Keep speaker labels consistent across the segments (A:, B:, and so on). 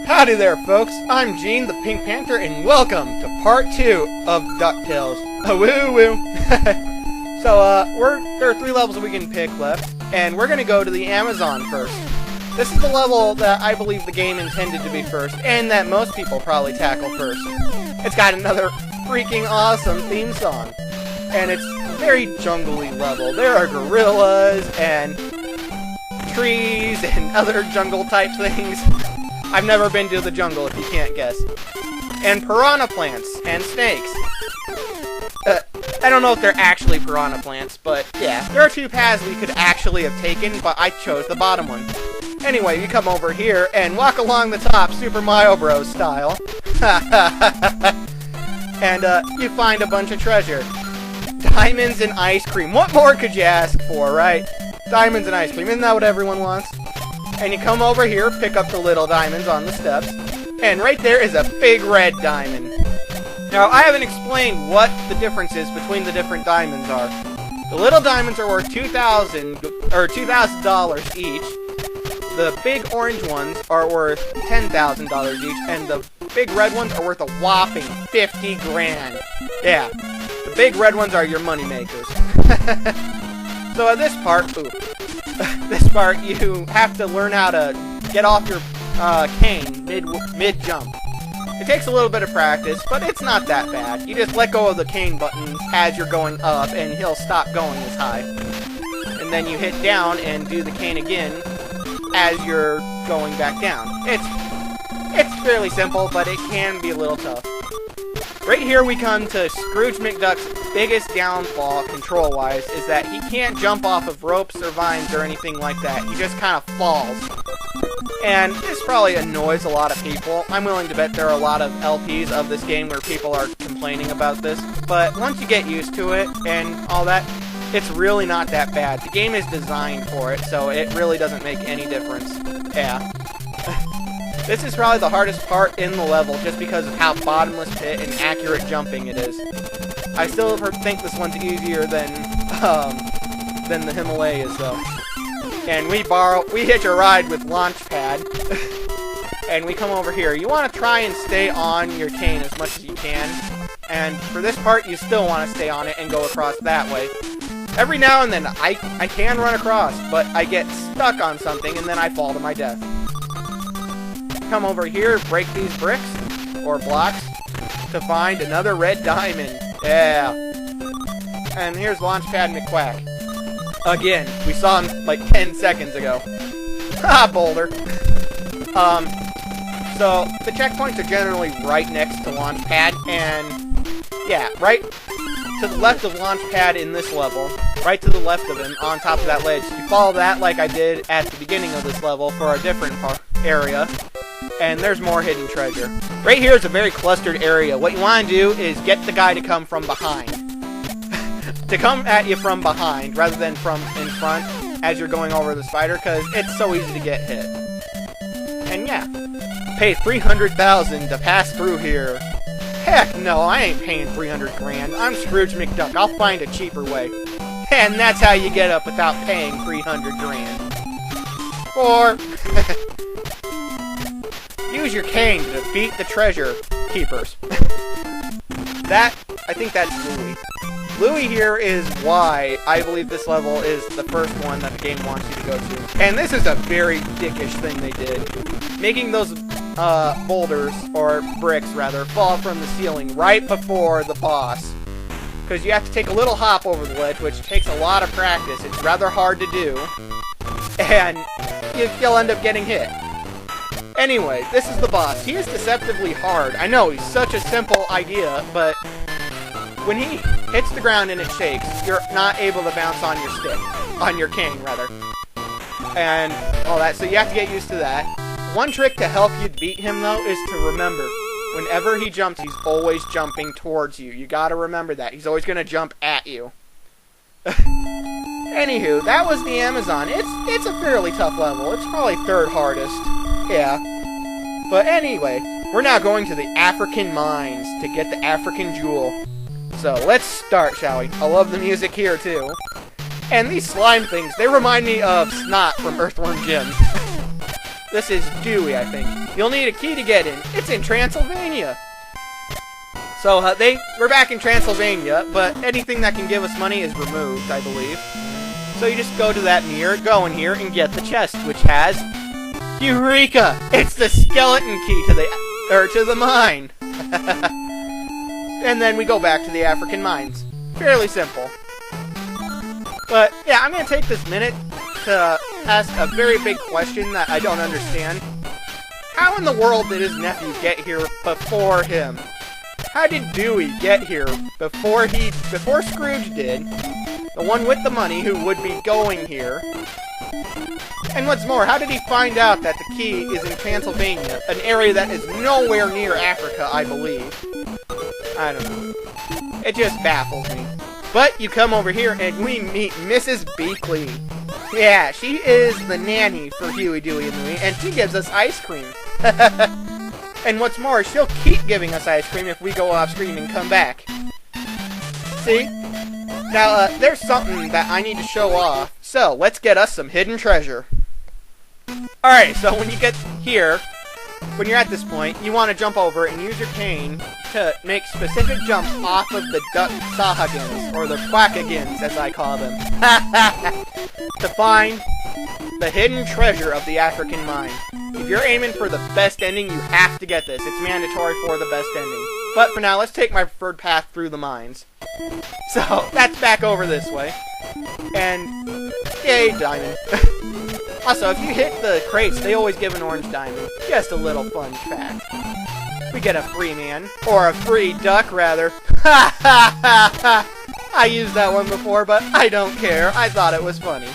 A: Howdy there, folks. I'm Gene, the Pink Panther, and welcome to part 2 of DuckTales. Woo-woo! There are 3 levels we can pick left, and we're gonna go to the Amazon first. This is the level that I believe the game intended to be first, and that most people probably tackle first. It's got another freaking awesome theme song, and it's a very jungly level. There are gorillas, and trees, and other jungle-type things. I've never been to the jungle, if you can't guess. And piranha plants, and snakes. I don't know if they're actually piranha plants, but yeah. There are 2 paths we could actually have taken, but I chose the bottom one. Anyway, you come over here and walk along the top, Super Mario Bros. Style. And you find a bunch of treasure. Diamonds and ice cream. What more could you ask for, right? Diamonds and ice cream. Isn't that what everyone wants? And you come over here, pick up the little diamonds on the steps, and right there is a big red diamond. Now, I haven't explained what the difference is between the different diamonds are. The little diamonds are worth $2,000 each. The big orange ones are worth $10,000 each, and the big red ones are worth a whopping 50 grand. Yeah, the big red ones are your money makers. So at this part, you have to learn how to get off your cane mid-jump. It takes a little bit of practice, but it's not that bad. You just let go of the cane button as you're going up, and he'll stop going as high. And then you hit down and do the cane again as you're going back down. It's fairly simple, but it can be a little tough. Right here we come to Scrooge McDuck's biggest downfall, control-wise, is that he can't jump off of ropes or vines or anything like that. He just kind of falls. And this probably annoys a lot of people. I'm willing to bet there are a lot of LPs of this game where people are complaining about this. But once you get used to it and all that, it's really not that bad. The game is designed for it, so it really doesn't make any difference. Yeah. This is probably the hardest part in the level, just because of how bottomless pit and accurate jumping it is. I still think this one's easier than the Himalayas, though. And we hitch a ride with Launchpad, and we come over here. You want to try and stay on your cane as much as you can, and for this part, you still want to stay on it and go across that way. Every now and then, I can run across, but I get stuck on something, and then I fall to my death. Come over here, break these bricks, or blocks, to find another red diamond. Yeah. And here's Launchpad McQuack. Again, we saw him like 10 seconds ago. Ha, boulder. So, the checkpoints are generally right next to Launchpad, and yeah, right to the left of Launchpad in this level, right to the left of him, on top of that ledge. You follow that like I did at the beginning of this level for a different area, and there's more hidden treasure. Right here is a very clustered area. What you want to do is get the guy to come from behind. To come at you from behind, rather than from in front, as you're going over the spider, because it's so easy to get hit. And yeah, pay $300,000 to pass through here. Heck no, I ain't paying 300 grand. I'm Scrooge McDuck. I'll find a cheaper way. And that's how you get up without paying 300 grand. Or use your cane to defeat the treasure keepers. I think that's Louie. Louie here is why I believe this level is the first one that the game wants you to go to. And this is a very dickish thing they did. Making those boulders, or bricks rather, fall from the ceiling right before the boss. Because you have to take a little hop over the ledge, which takes a lot of practice. It's rather hard to do. And you'll end up getting hit. Anyway, this is the boss. He is deceptively hard. I know, he's such a simple idea, but when he hits the ground and it shakes, you're not able to bounce on your stick. On your cane, rather. And all that, so you have to get used to that. One trick to help you beat him, though, is to remember, whenever he jumps, he's always jumping towards you. You gotta remember that. He's always gonna jump at you. Anywho, that was the Amazon. It's a fairly tough level. It's probably 3rd hardest. Yeah. But anyway, we're now going to the African mines to get the African jewel. So, let's start, shall we? I love the music here, too. And these slime things, they remind me of Snot from Earthworm Jim. This is Dewey, I think. You'll need a key to get in. It's in Transylvania. So, we're back in Transylvania, but anything that can give us money is removed, I believe. So you just go to that mirror, go in here, and get the chest, which has... Eureka! It's the skeleton key to the mine. And then we go back to the African mines. Fairly simple. But, yeah, I'm going to take this minute to ask a very big question that I don't understand. How in the world did his nephew get here before him? How did Dewey get here before Scrooge did? The one with the money who would be going here. And what's more, how did he find out that the key is in Transylvania, an area that is nowhere near Africa, I believe? I don't know. It just baffles me. But you come over here and we meet Mrs. Beakley. Yeah, she is the nanny for Huey, Dewey, and Louie, and she gives us ice cream. And what's more, she'll keep giving us ice cream if we go off screen and come back. See? Now, there's something that I need to show off, so let's get us some hidden treasure. Alright, so when you get here, when you're at this point, you want to jump over and use your cane to make specific jumps off of the duck sahagins, or the quackagins, as I call them, to find the hidden treasure of the African mine. If you're aiming for the best ending, you have to get this. It's mandatory for the best ending. But for now, let's take my preferred path through the mines. So, that's back over this way. And, yay, diamond. Also, if you hit the crates, they always give an orange diamond. Just a little fun fact. We get a free man. Or a free duck, rather. Ha ha ha ha! I used that one before, but I don't care. I thought it was funny.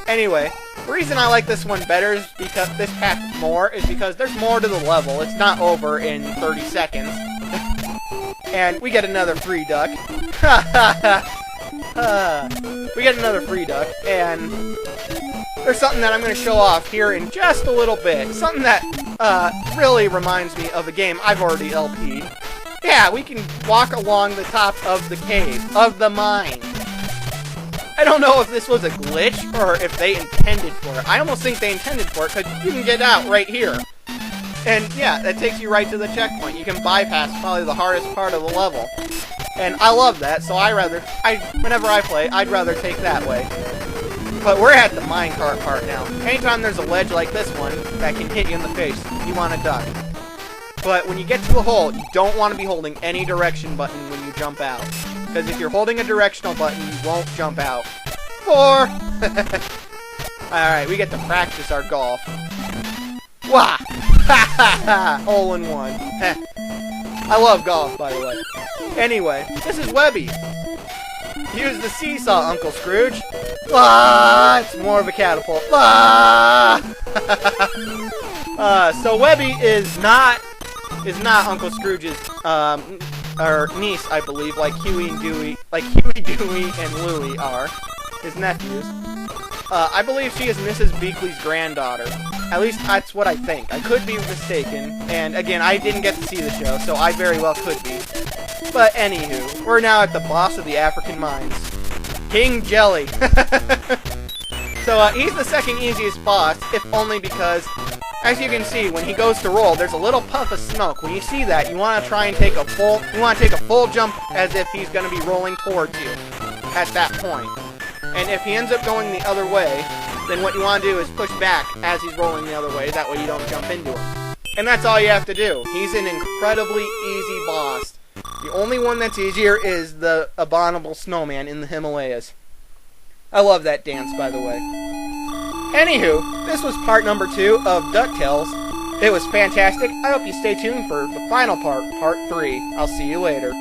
A: Anyway, the reason I like this one better is because this path more is because there's more to the level. It's not over in 30 seconds. And we get another free duck. Ha ha ha! We get another free duck, and there's something that I'm going to show off here in just a little bit. Something that really reminds me of a game I've already LP'd. Yeah, we can walk along the top of the cave, of the mine. I don't know if this was a glitch, or if they intended for it. I almost think they intended for it, because you can get out right here. And yeah, that takes you right to the checkpoint. You can bypass probably the hardest part of the level. And I love that, so whenever I play, I'd rather take that way. But we're at the minecart part now. Anytime there's a ledge like this one that can hit you in the face, you want to duck. But when you get to the hole, you don't want to be holding any direction button when you jump out. Because if you're holding a directional button, you won't jump out. Alright, we get to practice our golf. Wah! Ha ha ha! Hole in one. I love golf, by the way. Anyway, this is Webby. Use the seesaw, Uncle Scrooge. Ah, it's more of a catapult. Ah! So Webby is not Uncle Scrooge's niece, I believe, like Huey, Dewey, and Louie are, his nephews. I believe she is Mrs. Beakley's granddaughter. At least that's what I think. I could be mistaken. And again, I didn't get to see the show, so I very well could be. But anywho, we're now at the boss of the African mines, King Jelly. So he's the second easiest boss, if only because, as you can see, when he goes to roll, there's a little puff of smoke. When you see that, you want to try and take a full jump as if he's going to be rolling towards you at that point. And if he ends up going the other way, then what you want to do is push back as he's rolling the other way. That way you don't jump into him. And that's all you have to do. He's an incredibly easy boss. The only one that's easier is the abominable snowman in the Himalayas. I love that dance, by the way. Anywho, this was part number 2 of DuckTales. It was fantastic. I hope you stay tuned for the final part, part 3. I'll see you later.